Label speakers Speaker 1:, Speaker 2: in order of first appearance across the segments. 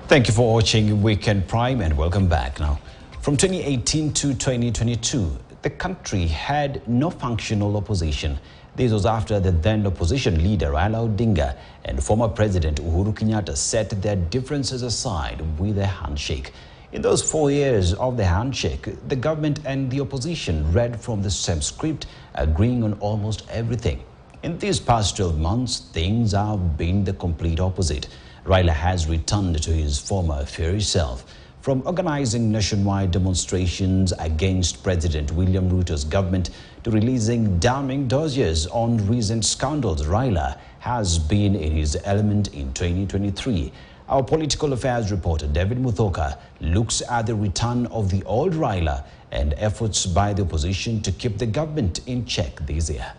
Speaker 1: Thank you for watching Weekend Prime and welcome back. Now, from 2018 to 2022, the country had no functional opposition. This was after the then opposition leader Raila Odinga and former President Uhuru Kenyatta set their differences aside with a handshake. In those 4 years of the handshake, the government and the opposition read from the same script, agreeing on almost everything. In these past 12 months, things have been the complete opposite. Raila has returned to his former fiery self. From organizing nationwide demonstrations against President William Ruto's government to releasing damning dossiers on recent scandals, Raila has been in his element in 2023. Our political affairs reporter David Muthoka looks at the return of the old Raila and efforts by the opposition to keep the government in check this year.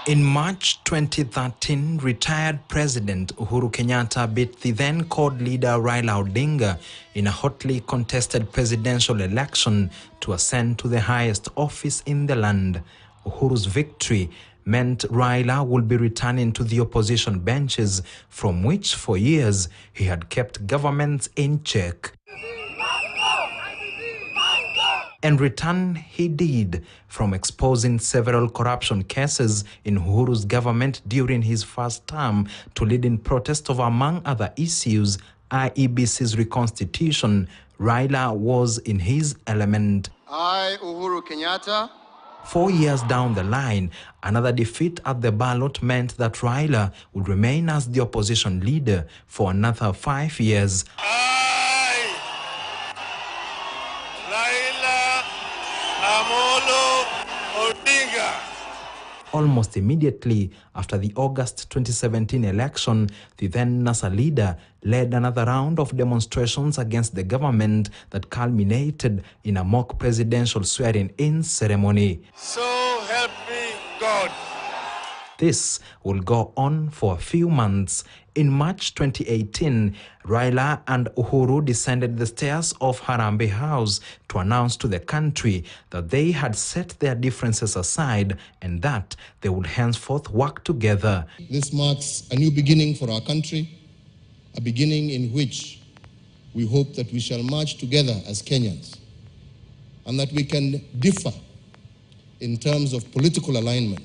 Speaker 2: In March 2013, retired President Uhuru Kenyatta beat the then CORD leader Raila Odinga in a hotly contested presidential election to ascend to the highest office in the land. Uhuru's victory meant Raila would be returning to the opposition benches from which for years he had kept governments in check. And return he did, from exposing several corruption cases in Uhuru's government during his first term to leading protest over, among other issues, IEBC's reconstitution. Raila was in his element.
Speaker 3: I, Uhuru Kenyatta.
Speaker 2: 4 years down the line, another defeat at the ballot meant that Raila would remain as the opposition leader for another 5 years.
Speaker 4: Odinga.
Speaker 2: Almost immediately after the August 2017 election, the then NASA leader led another round of demonstrations against the government that culminated in a mock presidential swearing-in ceremony.
Speaker 4: So help me God.
Speaker 2: This will go on for a few months. In March 2018, Raila and Uhuru descended the stairs of Harambee House to announce to the country that they had set their differences aside and that they would henceforth work together.
Speaker 5: This marks a new beginning for our country, a beginning in which we hope that we shall march together as Kenyans and that we can differ in terms of political alignment,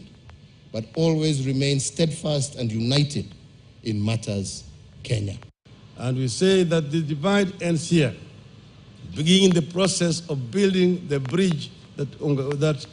Speaker 5: but always remain steadfast and united in matters Kenya.
Speaker 6: And we say that the divide ends here, beginning the process of building the bridge that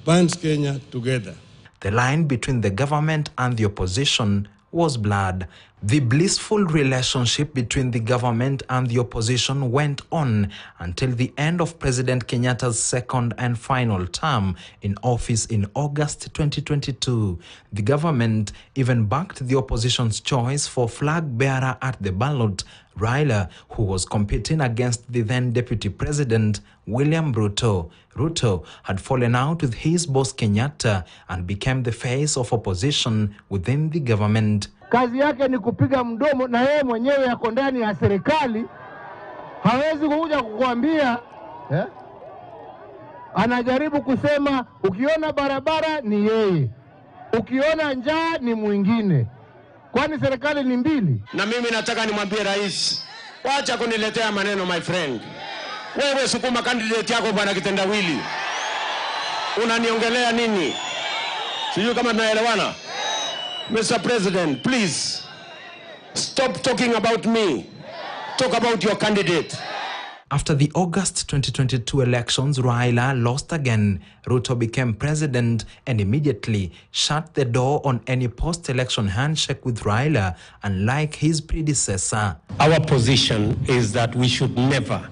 Speaker 6: binds Kenya together.
Speaker 2: The line between the government and the opposition was blurred. The blissful relationship between the government and the opposition went on until the end of President Kenyatta's second and final term in office in August 2022. The government even backed the opposition's choice for flag bearer at the ballot, Raila, who was competing against the then Deputy President William Ruto. Ruto had fallen out with his boss Kenyatta and became the face of opposition within the government.
Speaker 7: Kazi yake ni kupiga mdomo na yeye mwenyewe yako ndani ya serikali. Hawezi kuja kukuambia, anajaribu kusema ukiona barabara ni yeye, ukiona njaa ni mwingine. Kwani serikali ni mbili?
Speaker 4: Na mimi nataka nimwambie rais, wacha kuniletea maneno my friend. Wewe sukuma candidate yako bwana kitendawili. Unaniongelea nini? Sijui kama tunaelewana. Mr. President, please stop talking about me. Talk about your candidate.
Speaker 2: After the August 2022 elections, Raila lost again. Ruto became president and immediately shut the door on any post-election handshake with Raila, unlike his predecessor.
Speaker 8: Our position is that we should never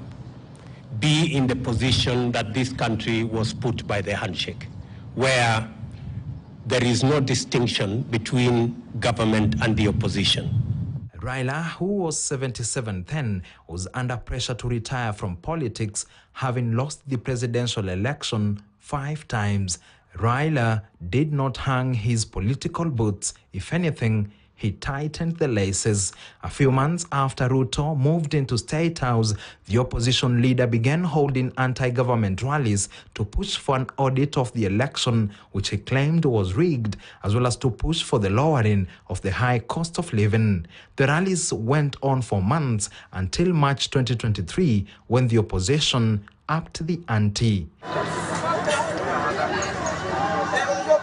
Speaker 8: be in the position that this country was put by the handshake, where there is no distinction between government and the opposition.
Speaker 2: Raila, who was 77 then, was under pressure to retire from politics, having lost the presidential election 5 times. Raila did not hang his political boots. If anything, he tightened the laces. A few months after Ruto moved into State House, the opposition leader began holding anti-government rallies to push for an audit of the election, which he claimed was rigged, as well as to push for the lowering of the high cost of living. The rallies went on for months until March 2023, when the opposition upped the ante.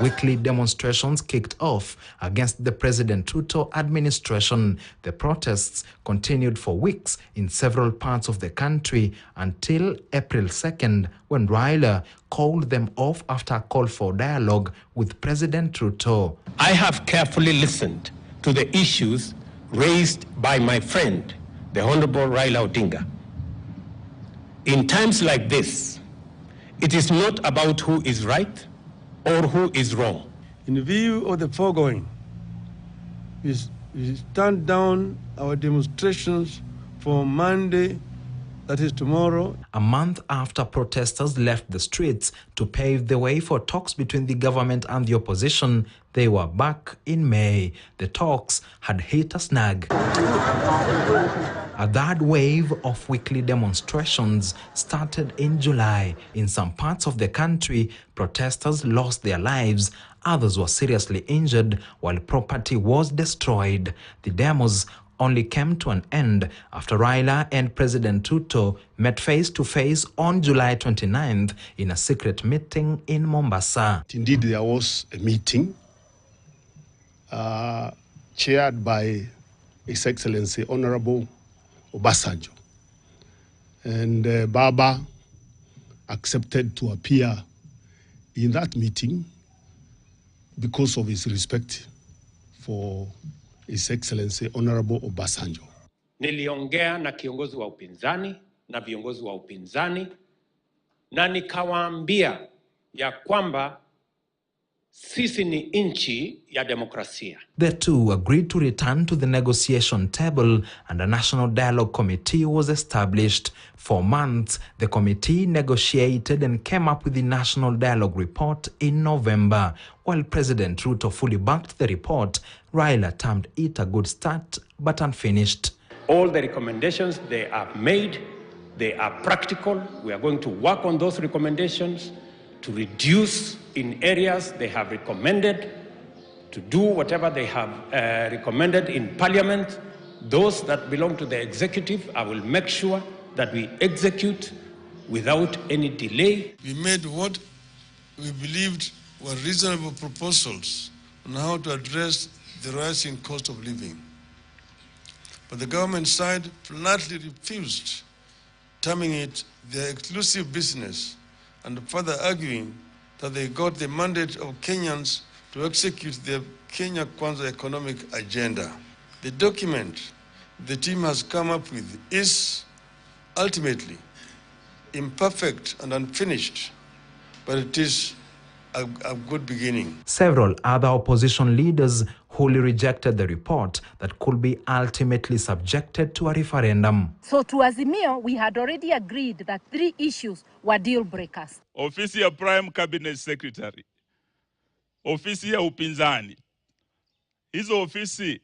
Speaker 2: Weekly demonstrations kicked off against the President Ruto administration. The protests continued for weeks in several parts of the country until April 2nd, when Raila called them off after a call for dialogue with President Ruto.
Speaker 8: I have carefully listened to the issues raised by my friend, the Honorable Raila Odinga. In times like this, it is not about who is right or who is wrong.
Speaker 6: In view of the foregoing, we stand down our demonstrations for Monday, that is tomorrow.
Speaker 2: A month after protesters left the streets to pave the way for talks between the government and the opposition, they were back in May. The talks had hit a snag. A third wave of weekly demonstrations started in July. In some parts of the country, protesters lost their lives. Others were seriously injured, while property was destroyed. The demos only came to an end after Raila and President Ruto met face-to-face on July 29th in a secret meeting in Mombasa.
Speaker 9: Indeed, there was a meeting chaired by His Excellency Honorable Obasanjo. And Baba accepted to appear in that meeting because of his respect for His Excellency Honorable Obasanjo.
Speaker 8: Niliongea na kiongozi wa upinzani na viongozi wa upinzani na nikawaambia ya kwamba sisi ni nchi ya demokrasia.
Speaker 2: The two agreed to return to the negotiation table and a national dialogue committee was established. For months, the committee negotiated and came up with the national dialogue report in November. While President Ruto fully backed the report, Raila termed it a good start but unfinished.
Speaker 8: All the recommendations they have made, they are practical. We are going to work on those recommendations to reduce in areas they have recommended, to do whatever they have recommended in Parliament. Those that belong to the executive, I will make sure that we execute without any delay.
Speaker 6: We made what we believed were reasonable proposals on how to address the rising cost of living. But the government side flatly refused, terming it their exclusive business and further arguing that they got the mandate of Kenyans to execute their Kenya Kwanza economic agenda. The document the team has come up with is ultimately imperfect and unfinished, but it is a good beginning.
Speaker 2: Several other opposition leaders wholly rejected the report that could be ultimately subjected to a referendum.
Speaker 10: So to Azimio, we had already agreed that 3 issues were deal breakers.
Speaker 11: Ofisi ya Prime Cabinet Secretary, ofisi ya upinzani. Hizo ofisi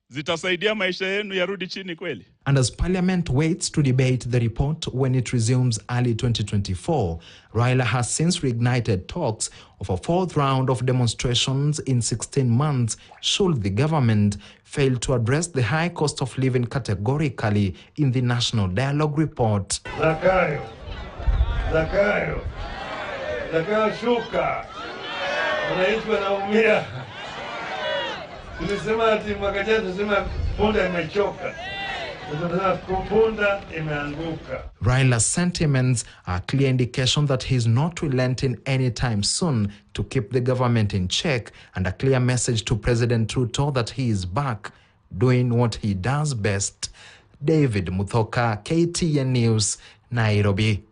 Speaker 11: zitasaidia maisha yenu yarudi chini kweli?
Speaker 2: And as Parliament waits to debate the report when it resumes early 2024, Raila has since reignited talks of a 4th round of demonstrations in 16 months should the government fail to address the high cost of living categorically in the National Dialogue Report.
Speaker 6: Zakayo shuka, wananchi wanaumia. Tulisema ati mwaka jana tusema punda imechoka.
Speaker 2: Raila's sentiments are a clear indication that he is not relenting anytime soon to keep the government in check, and a clear message to President Ruto that he is back doing what he does best. David Muthoka, KTN News, Nairobi.